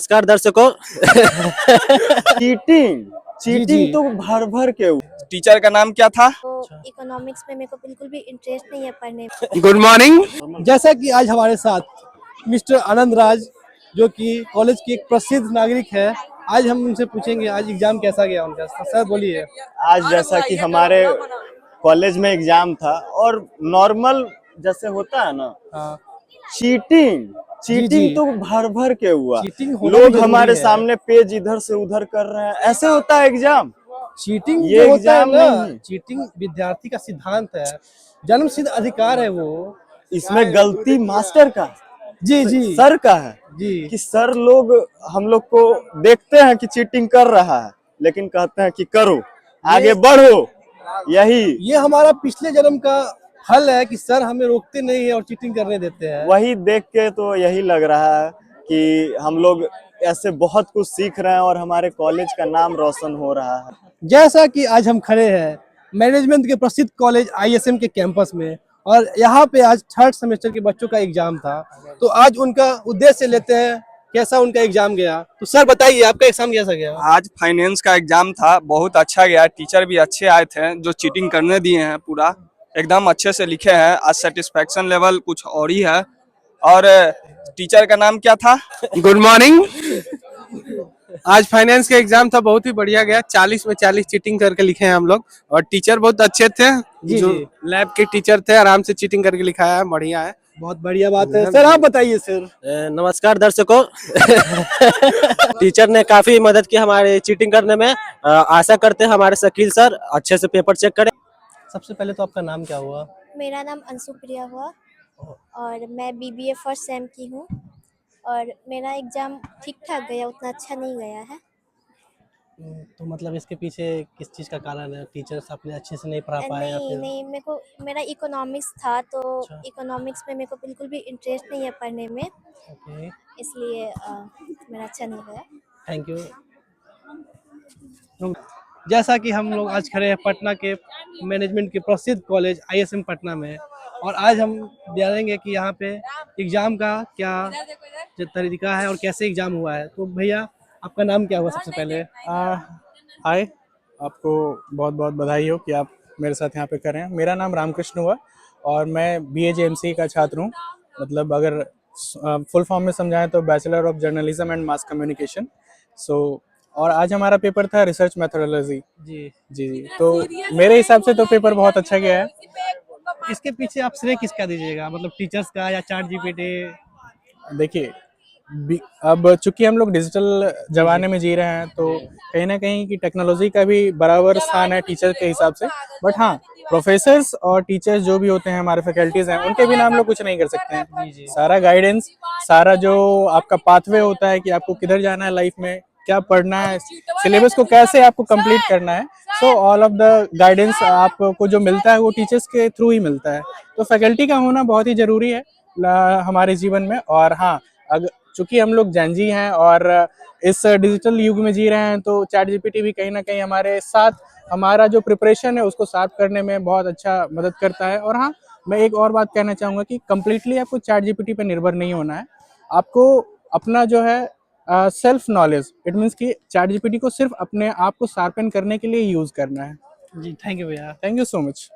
नमस्कार दर्शकों। चीटिंग जी, जी। चीटिंग तो भर भर के टीचर का नाम क्या था? तो इकोनॉमिक्स में मेरे को बिल्कुल भी इंटरेस्ट नहीं है पढ़ने में। Good morning. जैसा कि आज हमारे साथ मिस्टर आनंद राज, जो कि कॉलेज के एक प्रसिद्ध नागरिक है, आज हम उनसे पूछेंगे आज एग्जाम कैसा गया उनका। सर बोलिए। आज जैसा कि हमारे कॉलेज में एग्जाम था और नॉर्मल जैसे होता है ना, हाँ, चीटिंग जी। चीटिंग तो भर भर के हुआ। चीटिंग होना भी लोग जरूरी हमारे है। सामने पेज इधर से उधर कर रहे हैं, ऐसे होता है एग्जाम। चीटिंग ये जो होता है एग्जाम ना, नहीं है। चीटिंग विद्यार्थी का सिद्धांत है, जन्मसिद्ध अधिकार है वो। इसमें गलती मास्टर का, जी, जी, सर का है जी। कि सर लोग हम लोग को देखते हैं कि चीटिंग कर रहा है, लेकिन कहते हैं कि करो, आगे बढ़ो। ये हमारा पिछले जन्म का फल है कि सर हमें रोकते नहीं है और चीटिंग करने देते हैं। वही देख के तो यही लग रहा है कि हम लोग ऐसे बहुत कुछ सीख रहे हैं और हमारे कॉलेज का नाम रोशन हो रहा है। जैसा कि आज हम खड़े हैं मैनेजमेंट के प्रसिद्ध कॉलेज आईएसएम के कैंपस में, और यहाँ पे आज थर्ड सेमेस्टर के बच्चों का एग्जाम था, तो आज उनका उद्देश्य लेते हैं कैसा उनका एग्जाम गया। तो सर बताइए आपका एग्जाम कैसा गया। आज फाइनेंस का एग्जाम था, बहुत अच्छा गया। टीचर भी अच्छे आए थे, जो चीटिंग करने दिए हैं पूरा एकदम अच्छे से लिखे हैं। आज सेटिस्फेक्शन लेवल कुछ और ही है। और टीचर का नाम क्या था? Good morning. आज फाइनेंस का एग्जाम था, बहुत ही बढ़िया गया। 40 में 40 चीटिंग करके लिखे हैं हम लोग, और टीचर बहुत अच्छे थे। जी, जो जी। लैब के टीचर थे, आराम से चीटिंग करके लिखाया है, बढ़िया है। बहुत बढ़िया बात है। सर आप बताइए सर। नमस्कार दर्शकों। टीचर ने काफी मदद की हमारे चीटिंग करने में। आशा करते हैं हमारे शकील सर अच्छे से पेपर चेक करें। सबसे पहले तो आपका नाम क्या हुआ। मेरा नाम अंशु प्रिया हुआ और मैं बीबीए फर्स्ट सेम की हूँ और मेरा एग्ज़ाम ठीक ठाक गया, उतना अच्छा नहीं गया है। तो मतलब इसके पीछे किस चीज़ का कारण है, टीचर्स आपने अच्छे से नहीं पढ़ा पाए या नहीं फिर। नहीं, मेरा इकोनॉमिक्स था, तो अच्छा। इकोनॉमिक्स में मेरे को बिल्कुल भी इंटरेस्ट नहीं है पढ़ने में, ओके, इसलिए मेरा अच्छा नहीं गया। Thank you. जैसा कि हम लोग आज खड़े हैं पटना के मैनेजमेंट के प्रसिद्ध कॉलेज आईएसएम पटना में, और आज हम जानेंगे कि यहाँ पे एग्ज़ाम का क्या जो तरीका है और कैसे एग्ज़ाम हुआ है। तो भैया आपका नाम क्या हुआ सबसे पहले। हाय, आपको बहुत बहुत बधाई हो कि आप मेरे साथ यहाँ पे कर रहे हैं। मेरा नाम रामकृष्ण हुआ और मैं BA का छात्र हूँ। मतलब अगर फुल फॉर्म में समझाएं तो bachelor of journalism and mass communication. और आज हमारा पेपर था रिसर्च मेथोडोलॉजी। जी, जी जी, तो मेरे हिसाब से तो पेपर बहुत अच्छा गया है। इसके पीछे आप श्रेय किसका दीजिएगा, मतलब टीचर्स का या चैट जीपीटी। देखिए, अब चूंकि हम लोग डिजिटल जमाने में जी रहे हैं, तो कहीं ना कहीं की टेक्नोलॉजी का भी बराबर स्थान है टीचर के हिसाब से। बट हाँ, प्रोफेसर्स और टीचर्स जो भी होते हैं, हमारे फैकल्टीज हैं, उनके बिना हम लोग कुछ नहीं कर सकते हैं। सारा गाइडेंस, सारा जो आपका पाथवे होता है कि आपको किधर जाना है लाइफ में, क्या पढ़ना है, सिलेबस को कैसे आपको कंप्लीट करना है, so all of the guidance आपको जो मिलता है वो टीचर्स के थ्रू ही मिलता है। तो फैकल्टी का होना बहुत ही जरूरी है हमारे जीवन में। और हाँ, अगर चूंकि हम लोग जैनजी हैं और इस डिजिटल युग में जी रहे हैं, तो चैट जीपीटी भी कहीं ना कहीं हमारे साथ हमारा जो प्रिपरेशन है उसको शार्प करने में बहुत अच्छा मदद करता है। और हाँ, मैं एक और बात कहना चाहूँगा कि कम्प्लीटली आपको चैट जीपीटी पर निर्भर नहीं होना है। आपको अपना जो है सेल्फ नॉलेज, इट मीन्स कि चैट जीपीटी को सिर्फ अपने आप को शार्पन करने के लिए यूज़ करना है। जी, थैंक यू भैया। Thank you so much.